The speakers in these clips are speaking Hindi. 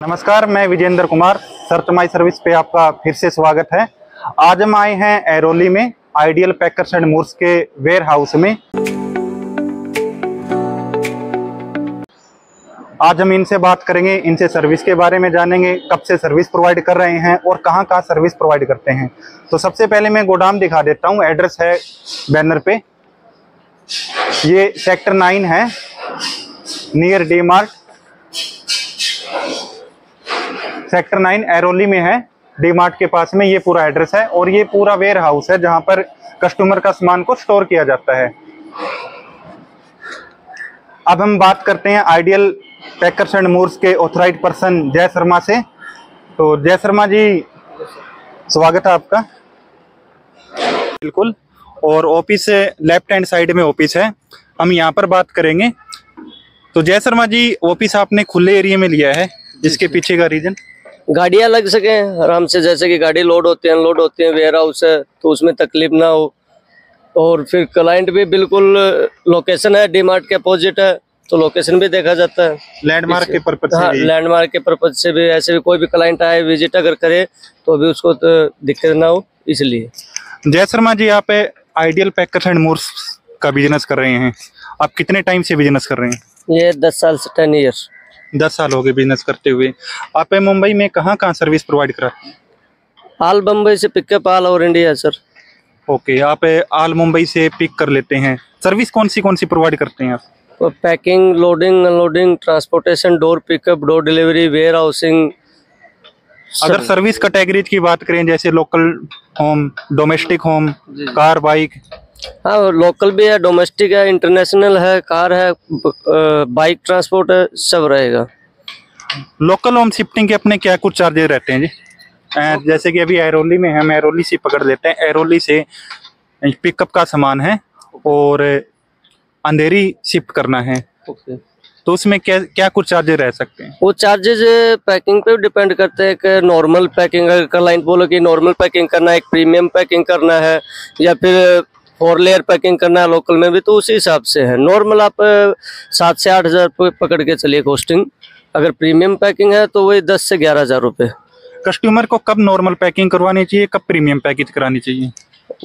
नमस्कार, मैं Vijendra Kumar. Search my service पे आपका फिर से स्वागत है। आज हम आए हैं ऐरोली में आइडियल पैकर्स एंड मूव्स के वेयर हाउस में। आज हम इनसे बात करेंगे, इनसे सर्विस के बारे में जानेंगे, कब से सर्विस प्रोवाइड कर रहे हैं और कहाँ कहाँ सर्विस प्रोवाइड करते हैं। तो सबसे पहले मैं गोदाम दिखा देता हूँ। एड्रेस है बैनर पे, ये सेक्टर 9 है, near D mart. Sector 9 Airoli में है, डी मार्ट के पास में ये पूरा एड्रेस है। और ये पूरा वेयर हाउस है जहां पर कस्टमर का सामान को स्टोर किया जाता है। अब हम बात करते हैं आइडियल पैकर्स एंड मूव्स के ऑथराइज्ड पर्सन जय शर्मा से। तो जय शर्मा जी, स्वागत है आपका। बिल्कुल। और ऑफिस लेफ्ट हैंड साइड में ऑफिस है, हम यहाँ पर बात करेंगे। तो जय शर्मा जी, ऑफिस आपने खुले एरिया में लिया है, जिसके पीछे का रीजन? गाड़ियां लग सके आराम से, जैसे कि गाड़ी लोड होती है अनलोड होती है, वेयर हाउस है तो उसमें तकलीफ ना हो। और फिर क्लाइंट भी बिल्कुल, लोकेशन है डी मार्ट के अपोजिट है तो लोकेशन भी देखा जाता है लैंडमार्क के पर्पज से। हाँ, लैंडमार्क के पर्पज से भी। ऐसे भी कोई भी क्लाइंट आए विजिट अगर करे तो भी उसको तो दिक्कत ना हो, इसलिए। जय शर्मा जी, आप आइडियल पैकर्स एंड मूव्स का बिजनेस कर रहे हैं। आप कितने टाइम से बिजनेस कर रहे हैं? ये 10 साल से 10 ईयर। 10 साल हो गए बिजनेस करते हुए। आप मुंबई में कहाँ कहाँ सर्विस प्रोवाइड कराते हैं? ऑल बम्बई से pickup, all over India sir. Okay, आप ऑल मुंबई से पिक कर लेते हैं। सर्विस कौन सी प्रोवाइड करते हैं आप? तो packing, loading, unloading, transportation, door pickup, door delivery, warehousing. अगर सर्विस कैटेगरीज की बात करें, जैसे local home, domestic home, car, bike? हाँ, लोकल भी है, डोमेस्टिक है, इंटरनेशनल है, कार है, बाइक ट्रांसपोर्ट है, सब रहेगा। लोकल होम शिफ्टिंग के अपने क्या कुछ चार्जेस रहते हैं जी? जैसे कि अभी ऐरोली में हम ऐरोली से पकड़ लेते हैं। ऐरोली से पिकअप का सामान है और अंधेरी शिफ्ट करना है, तो उसमें क्या कुछ चार्जेस रह सकते हैं? वो चार्जेस पैकिंग पे डिपेंड करते हैं कि नॉर्मल पैकिंग, अगर क्लाइंट बोलो कि नॉर्मल पैकिंग करना है, एक प्रीमियम पैकिंग करना है या फिर 4 लेयर पैकिंग करना है लोकल में भी, तो उसी हिसाब से है। नॉर्मल आप 7 से 8 हज़ार पकड़ के चलिए कॉस्टिंग। अगर प्रीमियम पैकिंग है तो वही 10 से 11 हज़ार रुपये। कस्टमर को कब नॉर्मल पैकिंग करवानी चाहिए, कब प्रीमियम पैकेज करानी चाहिए?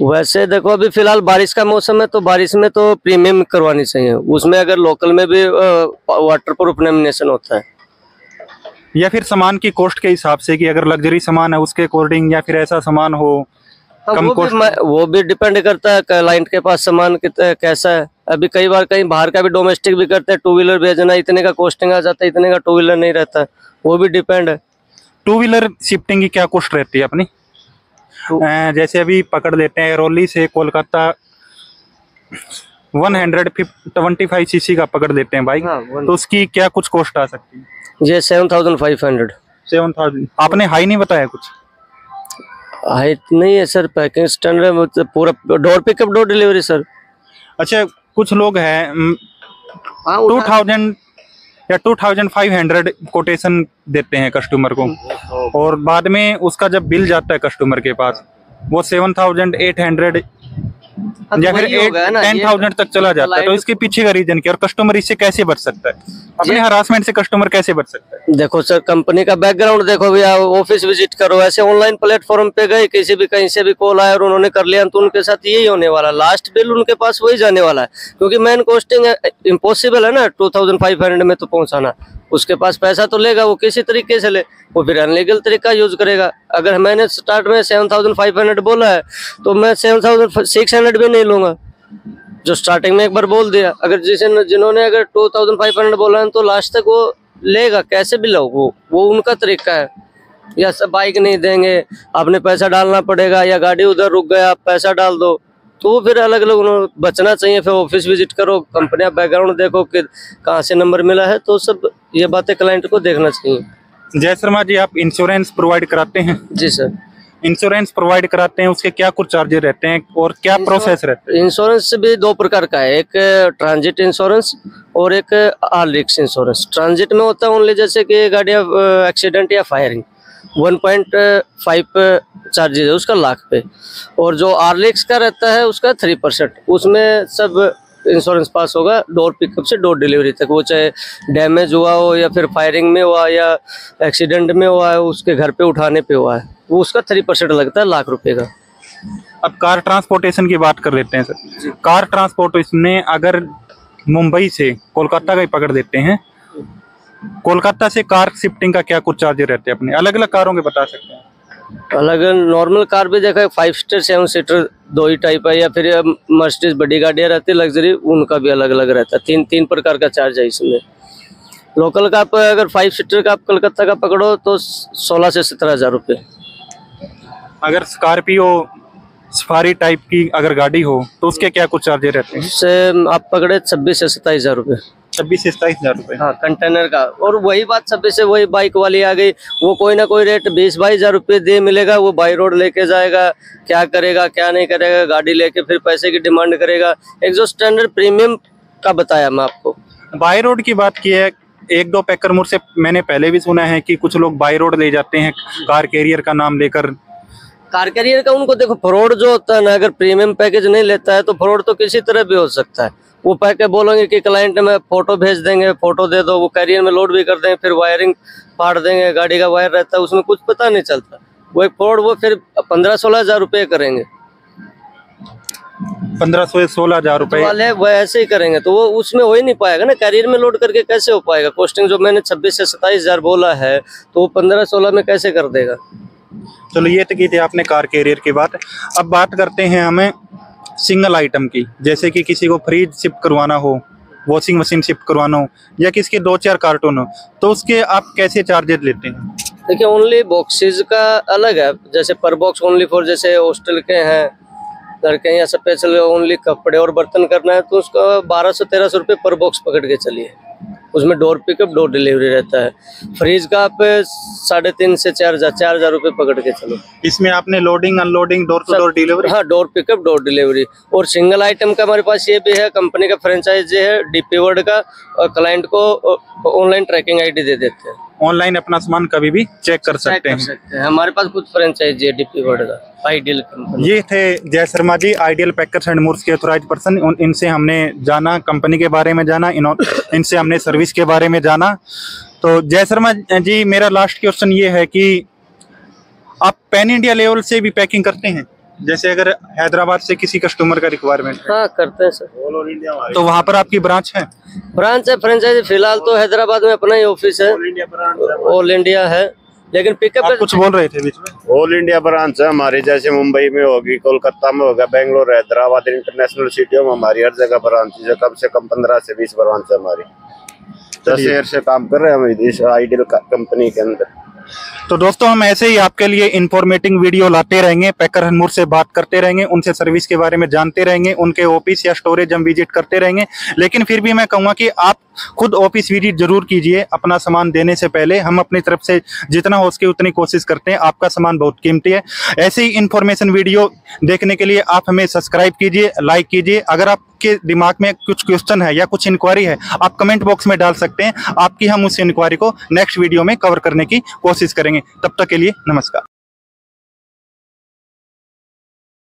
वैसे देखो, अभी फिलहाल बारिश का मौसम है तो बारिश में तो प्रीमियम करवानी चाहिए। उसमें अगर लोकल में भी वाटर प्रूफ लेमिनेशन होता है। या फिर सामान की कॉस्ट के हिसाब से, कि अगर लग्जरी सामान है उसके अकॉर्डिंग, या फिर ऐसा सामान हो कम कॉस्ट? वो भी डिपेंड करता है क्लाइंट के पास सामान कैसा है। अभी कई बार कहीं बाहर का भी डोमेस्टिक भी करते हैं, 2 व्हीलर भेजना, इतने का कॉस्टिंग आ जाता है, इतने का 2 व्हीलर नहीं रहता, वो भी डिपेंड है। 2 व्हीलर शिफ्टिंग की क्या कॉस्ट रहती है अपनी? जैसे अभी पकड़ लेते हैं ऐरोली से कोलकाता 125 सीसी का पकड़ लेते हैं बाइक। हाँ, तो उसकी क्या कुछ कॉस्ट आ सकती है? ये 7,500। 7,000। आपने हाई नहीं बताया कुछ? हाइट नहीं है सर, पैकिंग स्टैंडर्ड पूरा door pickup, door delivery sir. अच्छा, कुछ लोग हैं 2000 या 2500 कोटेशन देते हैं कस्टमर को, और बाद में उसका जब बिल जाता है कस्टमर के पास, वो 7,800 या फिर 10,000 तक चला जाता है। तो इसके पीछे का रीजन क्या, और कस्टमर इससे कैसे बच सकता है? अपने हरासमेंट से कस्टमर कैसे बच सकता है? देखो सर, कंपनी का बैकग्राउंड देखो भैया, ऑफिस विजिट करो। ऐसे ऑनलाइन प्लेटफॉर्म पे गए, किसी भी कहीं से भी कॉल आया और उन्होंने कर लिया, तो उनके साथ यही होने वाला, लास्ट बिल उनके पास वही जाने वाला है। क्योंकि मेन कॉस्टिंग इम्पॉसिबल है ना 2,500 में तो पहुंचाना। उसके पास पैसा तो लेगा, वो किसी तरीके से ले, वो फिर अनलीगल तरीका यूज करेगा। अगर मैंने स्टार्ट में 7,500 बोला है तो मैं 7,600 भी नहीं लूंगा, जो स्टार्टिंग में एक बार बोल दिया। अगर जिन्होंने अगर 2,500 बोला है तो लास्ट तक वो लेगा, कैसे भी लो, वो उनका तरीका है। या सब बाइक नहीं देंगे, आपने पैसा डालना पड़ेगा, या गाड़ी उधर रुक गया आप पैसा डाल दो, तो वो फिर अलग अलग बचना चाहिए। फिर ऑफिस विजिट करो, कंपनी बैकग्राउंड देखो कि कहाँ से नंबर मिला है, तो सब ये बातें क्लाइंट को देखना चाहिए। जय शर्मा जी, आप इंश्योरेंस प्रोवाइड कराते हैं? जी सर, इंश्योरेंस प्रोवाइड कराते हैं, उसके क्या कुछ चार्जेस रहते हैं और क्या प्रोसेस रहता है? इंश्योरेंस भी 2 प्रकार का है, एक ट्रांजिट इंश्योरेंस और एक ऑल रिस्क इंश्योरेंस। ट्रांजिट में होता है ओनली जैसे कि गाड़ी एक्सीडेंट या फायरिंग, 1.5 चार्जेस है उसका लाख पे। और जो ऑल रिस्क का रहता है उसका 3%। उसमें सब इंश्योरेंस पास होगा डोर पिकअप से डोर डिलीवरी तक। वो चाहे डैमेज हुआ हो या फिर फायरिंग में हुआ या एक्सीडेंट में हुआ है, उसके घर पे उठाने पे हुआ है, वो उसका 3% लगता है ₹1,00,000 का। अब कार ट्रांसपोर्टेशन की बात कर लेते हैं सर। कार ट्रांसपोर्टेशन में अगर मुंबई से कोलकाता का ही पकड़ देते हैं, कोलकाता से कार शिफ्टिंग का क्या कुछ चार्जेस रहते हैं अपने? अलग अलग कारों के बता सकते हैं? अलग नॉर्मल कार भी देखा है, 5 सीटर 7 सीटर 2 ही टाइप है, या फिर मर्सिडीज बड़ी गाड़ियाँ रहती है लग्जरी, उनका भी अलग अलग रहता है। तीन प्रकार का चार्ज है इसमें। लोकल का आप अगर 5 सीटर का आप कलकत्ता का पकड़ो तो 16 से 17,000 रुपये। अगर स्कॉर्पियो सफारी टाइप की अगर गाड़ी हो तो उसके क्या कुछ चार्जेस रहते हैं? उससे आप पकड़े 26 से 27,000 रुपये। 26 से 27,000 रुपये। हाँ, कंटेनर का। और वही बात 26 से वही बाइक वाली आ गई, वो कोई ना कोई रेट 20-22,000 रुपये दे मिलेगा। वो बाई रोड लेके जाएगा, क्या करेगा क्या नहीं करेगा, गाड़ी लेके फिर पैसे की डिमांड करेगा। एक जो स्टैंडर्ड प्रीमियम का बताया मैं आपको। बाई रोड की बात की है, 1-2 पैकर मुझ से मैंने पहले भी सुना है कि कुछ लोग बाई रोड ले जाते हैं कार कैरियर का नाम लेकर। कार कैरियर का उनको देखो, फ्रॉड जो होता है ना, अगर प्रीमियम पैकेज नहीं लेता है तो फ्रॉड तो किसी तरह भी हो सकता है। वो पैकेज बोलेंगे कि क्लाइंट में फोटो भेज देंगे, फोटो दे दो, वो कैरियर में लोड भी कर देंगे, फिर वायरिंग फाड़ देंगे, गाड़ी का वायर रहता है उसमें कुछ पता नहीं चलता। वो एक फ्रॉड, वो फिर 15-16,000 रुपये करेंगे। 15-16,000 रुपये वाले वो ऐसे ही करेंगे तो वो उसमें हो ही नहीं पाएगा ना। कैरियर में लोड करके कैसे हो पाएगा? कॉस्टिंग जो मैंने 26 से 27,000 बोला है तो वो 15-16 में कैसे कर देगा? चलो, ये तो की थी आपने कार कैरियर की बात। अब बात करते हैं हमें सिंगल आइटम की, जैसे कि किसी को फ्रिज शिफ्ट करवाना हो, वॉशिंग मशीन शिफ्ट करवाना हो, या किसी के 2-4 कार्टून हो, तो उसके आप कैसे चार्जेस लेते हैं? देखिए, ओनली बॉक्सेस का अलग है। जैसे पर बॉक्स ओनली फॉर जैसे हॉस्टल के हैं लड़के या स्पेशल ओनली कपड़े और बर्तन करना है तो उसका 1200-1300 रुपये पर बॉक्स पकड़ के चलिए। उसमें डोर पिकअप डोर डिलीवरी रहता है। फ्रिज का आप 3,500 से 4,000 रुपये पकड़ के चलो। इसमें आपने loading unloading door to door delivery? हाँ, डोर पिकअप डोर डिलीवरी। और सिंगल आइटम का हमारे पास ये भी है, कंपनी का फ्रेंचाइजी है डीपी वर्ल्ड का, और क्लाइंट को ऑनलाइन ट्रैकिंग आईडी दे देते हैं। ऑनलाइन अपना सामान कभी भी चेक कर सकते हैं। हमारे पास कुछ फ्रेंचाइजी है डीपी वर्ल्ड का, आइडियल कंपनी। ये थे जय Sharma ji, ideal packers and Morse के ऑथराइज पर्सन। इनसे हमने जाना कंपनी के बारे में जाना, इनसे हमने सर्विस के बारे में जाना। तो जय शर्मा जी, मेरा लास्ट क्वेश्चन ये है कि आप पैन इंडिया लेवल से भी पैकिंग करते हैं? जैसे अगर हैदराबाद से किसी कस्टमर का रिक्वायरमेंट है? हाँ, करते हैं सर। ऑल इंडिया तो वहाँ पर आपकी ब्रांच है? ब्रांच है, फ्रेंचाइजी फिलहाल तो हैदराबाद में अपना ही ऑफिस है। ऑल इंडिया है, लेकिन पिकअप कुछ बोल रहे थे बीच में? ऑल इंडिया ब्रांच है हमारी, जैसे मुंबई में होगी, कोलकाता में होगा, बेंगलोर, हैदराबाद, इंटरनेशनल सिटियों में हमारी हर जगह ब्रांच है। कम से कम 15 से 20 ब्रांच है हमारी। 10 ईयर से काम कर रहे हैं हम इस आइडियल कंपनी के अंदर। तो दोस्तों, हम ऐसे ही आपके लिए इंफॉर्मेटिव वीडियो लाते रहेंगे, पैकर एंड मोर्स से बात करते रहेंगे, उनसे सर्विस के बारे में जानते रहेंगे, उनके ऑफिस या स्टोरेज हम विजिट करते रहेंगे। लेकिन फिर भी मैं कहूँगा कि आप खुद ऑफिस विजिट जरूर कीजिए अपना सामान देने से पहले। हम अपनी तरफ से जितना हो सके उतनी कोशिश करते हैं। आपका सामान बहुत कीमती है। ऐसे ही इंफॉर्मेशन वीडियो देखने के लिए आप हमें सब्सक्राइब कीजिए, लाइक कीजिए। अगर आपके दिमाग में कुछ क्वेश्चन है या कुछ इंक्वायरी है, आप कमेंट बॉक्स में डाल सकते हैं। आपकी हम उस इंक्वायरी को नेक्स्ट वीडियो में कवर करने की कोशिश करेंगे। तब तक के लिए नमस्कार।